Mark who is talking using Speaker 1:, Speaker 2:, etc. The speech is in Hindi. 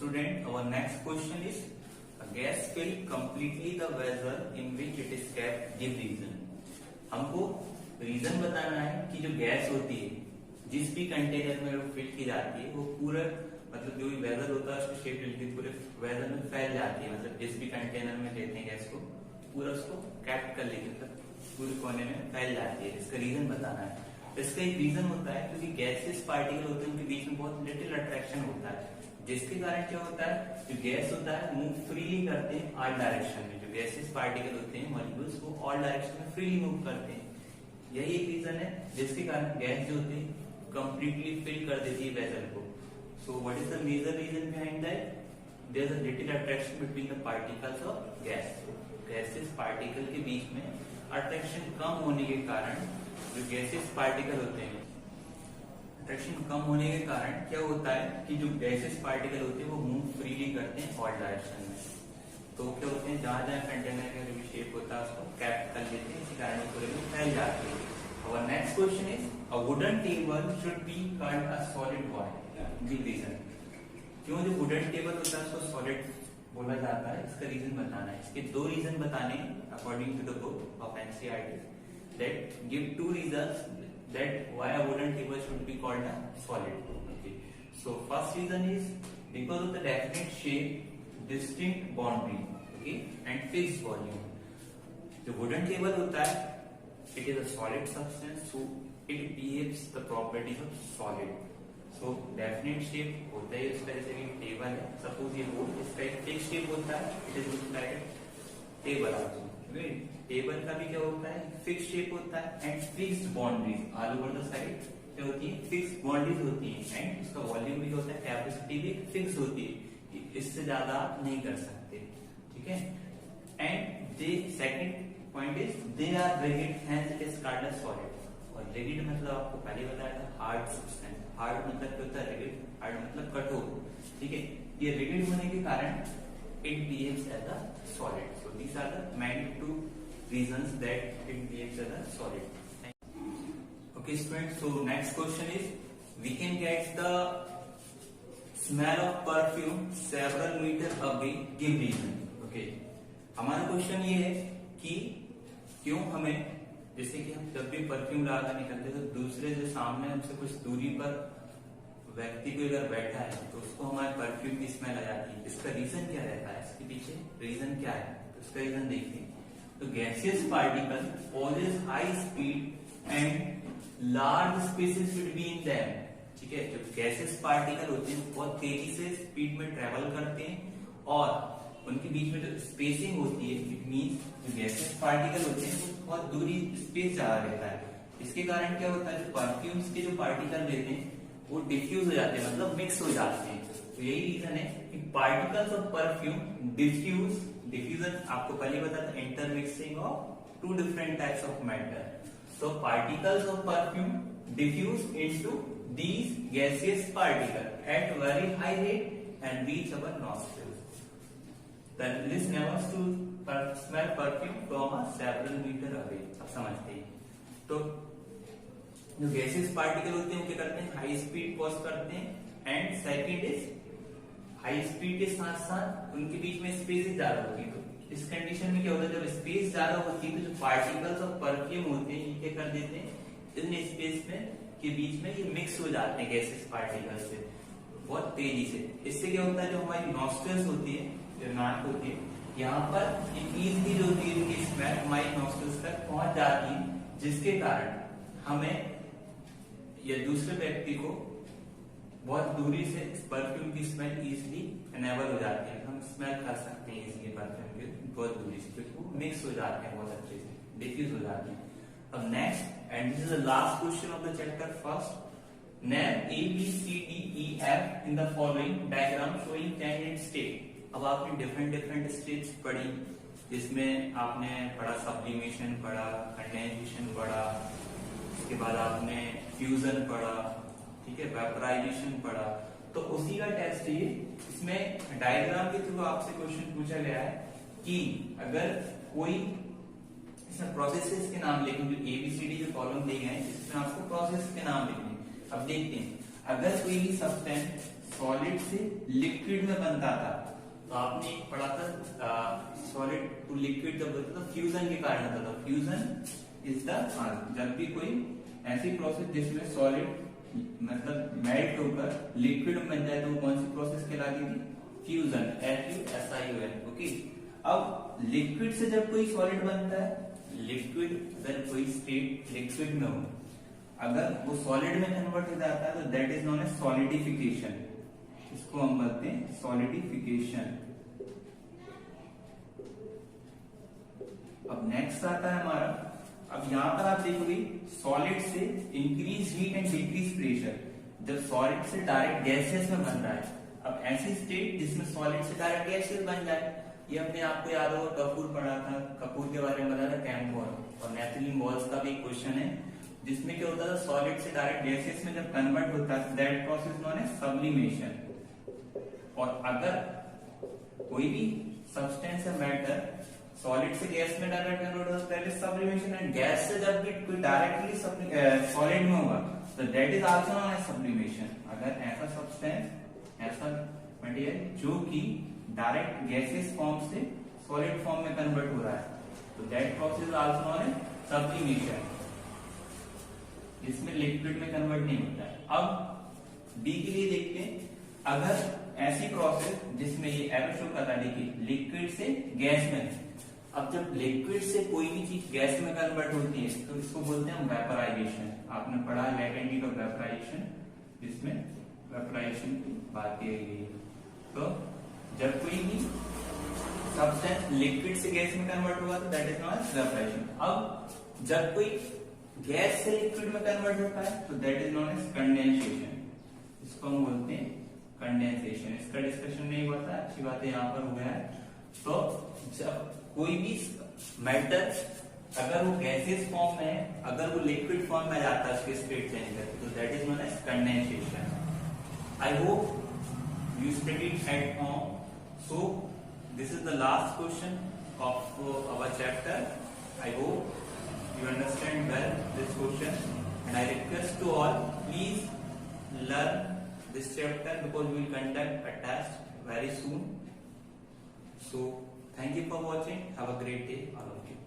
Speaker 1: student, our next question is a gas fill completely the vessel in which it is kept. Give reason. हमको रीजन बताना है कि जो गैस होती है जिस भी कंटेनर में वो फिल की जाती है वो पूरा मतलब जो भी वेजल होता है उसकी शेप मिलती है पूरे वेजल में फैल जाती है। मतलब जिस भी कंटेनर में लेते हैं गैस को पूरा उसको कैप्ट कर लेके मतलब पूरे कोने में फैल जाती है। इसका रीजन बताना है। इसका एक रीजन होता है क्योंकि गैसेस पार्टिकल होते हैं उनके बीच में बहुत लिटिल अट्रैक्शन होता है जिसके कारण क्या होता है जो गैस होता है मूव फ्रीली करते हैं ऑल डायरेक्शन में। जो गैसेस पार्टिकल होते हैं मॉलिक्यूल्स वो ऑल डायरेक्शन में फ्रीली मूव करते हैं। यही एक रीजन है जिसके कारण गैस जो होती है कंप्लीटली फिल कर देती है वेसल को। So what is the major reason behind that? There is a little attraction between the particles of gas. Gases particle के बीच में अट्रैक्शन कम होने के कारण जो गैसेस पार्टिकल होते हैं अट्रैक्शन कम होने के कारण क्या होता है कि जो गैसेस पार्टिकल होते हैं वो मूव फ्रीली करते हैं ऑल डायरेक्शन में। तो क्या होते हैं जहां जहां कंटेनर का जो शेप होता है उसको कैप्ट कर लेते हैं इसी कारण वो पूरे में फैल जाते हैं। Our next question is a wooden table should be called a solid why? Give reason. क्यों जो wooden table होता है उसको solid बोला जाता है इसका रीजन बताना है। इसके दो रीजन बताने according to the book of NCERT that give two reasons that why a wooden table should be called a solid. Okay. So first reason is because of the definite shape, distinct boundary, okay, and fixed volume. जो wooden table होता है it is a solid substance so it behaves the properties of solid. So definite shape होता है उसका जैसे कि टेबल है सपोज ये बोर्ड इसका एक फिक्स शेप होता है it is look like a table also. Table का भी क्या होता है फिक्स शेप होता है and fixed boundaries all over the side क्या होती है फिक्स्ड बाउंड्रीज होती है एंड उसका वॉल्यूम भी होता है कैपेसिटी भी फिक्स होती है इससे ज्यादा आप नहीं कर सकते। ठीक है and the second point is they are rigid hence it is called a solid. और रिजिड मतलब आपको पहले बताया था हार्ड सब्सटेंस। हार्ड मतलब क्या होता है रिजिड हार्ड मतलब कठोर। ठीक है ये रिजिड होने के कारण it behaves as a solid. So these are the main two reasons that it behaves as a solid. Okay students, so next question is we can get the smell of perfume several meter away. Give reason. Okay, हमारा क्वेश्चन ये है कि क्यों हमें जैसे कि हम जब भी परफ्यूम लगा निकलते हैं तो दूसरे जो सामने हमसे कुछ दूरी पर व्यक्ति को अगर बैठा है तो उसको हमारे परफ्यूम की स्मेल आ जाती है। इसका रीजन क्या रहता है इसके पीछे रीजन क्या है तो इसका रीजन देखिए। तो gaseous particle possess high speed and large spaces between them. ठीक है जो गैसियस पार्टिकल होते हैं बहुत तेजी से स्पीड में ट्रेवल करते हैं और उनके बीच में जो स्पेसिंग होती है इट मींस जो गैसियस पार्टिकल होते हैं वो बहुत दूरी स्पेस ज्यादा रहता है। इसके कारण क्या होता है जो परफ्यूम्स के जो पार्टिकल रहते हैं वो डिफ्यूज हो जाते हैं मतलब मिक्स हो जाते हैं। तो यही रीजन है कि पार्टिकल्स ऑफ परफ्यूम डिफ्यूजन आपको पहले बता था intermixing of two different types of matter. So particles of perfume diffuse into these gaseous particle at very high rate and reach our nostrils. The listeners to smell perfume from a several metre away. अब समझते हैं तो जो गैसेस पार्टिकल होते हैं वो क्या करते हैं हाई स्पीड कॉज करते हैं and second is high speed के साथ साथ उनके बीच में स्पेस ज्यादा होती है। तो इस कंडीशन में क्या होता है जब स्पेस ज्यादा होती है तो जो पार्टिकल्स ऑफ परफ्यूम होते हैं ये क्या कर देते हैं इन स्पेस में के बीच में ये मिक्स हो जाते हैं गैसेस पार्टिकल से बहुत तेजी से। इससे क्या होता है जो हमारी नॉस्ट्रिल्स होती है जो नाक होती है यहाँ पर इजीली जो होती है इनकी स्मेल हमारी नॉस्ट्रिल्स तक पहुंच जाती है जिसके कारण हमें या दूसरे व्यक्ति को बहुत दूरी से परफ्यूम की स्मेल इजीली एनेबल हो जाती है। हम स्मेल कर सकते हैं इजीली परफ्यूम की बहुत दूरी से क्योंकि वो मिक्स हो जाते हैं बहुत अच्छे से डिफ्यूज हो जाते हैं। अब next and this is the last question of the chapter first name A B C D E F in the following diagram showing candidate state. अब आपने डिफरेंट स्टेट्स पढ़ी जिसमें आपने पढ़ा सब्लिमेशन पढ़ा कंडेंसेशन पढ़ा उसके बाद आपने फ्यूजन पढ़ा ठीक है वेपराइजेशन पढ़ा। तो उसी का टेस्ट ये इसमें डायग्राम के थ्रू आपसे क्वेश्चन पूछा गया है कि अगर कोई इसमें प्रोसेसेस के नाम लिखें जो एबीसीडी जो कॉलम दिए गए हैं इसमें आपको प्रोसेस के नाम लिखने। अब देखते हैं अगर कोई भी सब्सटेंस सॉलिड से लिक्विड में बनता था, तो आपने एक पढ़ा था सॉलिड टू लिक्विड जब बनता था फ्यूजन के कारण होता था। फ्यूजन इज द, जब भी कोई ऐसी प्रोसेस जिसमें सॉलिड मतलब मेल्ट होकर लिक्विड में बन जाए तो कौन सी प्रोसेस कहलाती थी? Fusion, FUSION। ओके, अब लिक्विड से जब कोई सॉलिड बनता है, लिक्विड अगर कोई स्टेट लिक्विड में हो, अगर वो सॉलिड में कन्वर्ट हो जाता है तो that is known as solidification. इसको हम बोलते हैं सॉलिडिफिकेशन। अब नेक्स्ट आता है हमारा, अब यहां पर आप देखोगे सॉलिड से increase heat and decrease pressure, जब सॉलिड से डायरेक्ट गैसेस में बन रहा है। अब ऐसी स्टेट जिसमें सॉलिड से डायरेक्ट गैसेस बन जाए, ये अपने आपको याद होगा कपूर पढ़ा था, कपूर के बारे में बताया था कैम्फोर, और नेथलीन बॉल्स का भी क्वेश्चन है जिसमें क्या होता था सॉलिड से डायरेक्ट गैसेस में जब कन्वर्ट होता है that process known as sublimation. और अगर कोई भी सब्सटेंस या मैटर सॉलिड से गैस में डायरेक्ट कन्वर्ट होता है that is sublimation, and gas से जब भी कोई डायरेक्टली सॉलिड में होगा तो that is also known as sublimation. अगर ऐसा सब्सटेंस, ऐसा मटेरियल जो कि डायरेक्ट गैसेस फॉर्म से सॉलिड फॉर्म में कन्वर्ट हो रहा है तो that process is also known as sublimation, जिसमें लिक्विड में कन्वर्ट नहीं होता है। अब बी के लिए देखते हैं, अगर ऐसी प्रोसेस जिसमें ये एरो शो कर रहा है, देखिए लिक्विड से गैस में, अब जब लिक्विड से कोई भी चीज गैस में कन्वर्ट होती है तो इसको बोलते हैं वेपराइजेशन। आपने पढ़ा लेटेंट हीट ऑफ वेपराइजेशन, जिसमें वेपराइजेशन की बात की गई है। तो जब कोई भी सब्सटेंस लिक्विड से गैस में कन्वर्ट हुआ तो that is known as vaporization. अब जब कोई गैस से लिक्विड में कन्वर्ट होता है तो that is known as condensation. इसको हम बोलते हैं कंडेंसेशन। इसका डिस्कशन नहीं हुआ था, अच्छी बात है यहाँ पर हो गया है। तो जब कोई भी मैटर अगर वो गैसेस फॉर्म में है, अगर वो लिक्विड फॉर्म में जाता है उसके स्टेट चेंज करके तो that is known as condensation. I hope you studied at home. So this is the last question of our chapter. I hope you understand well this question, and I request to all please learn this chapter because we will conduct a test very soon. So thank you for watching. Have a great day all of you.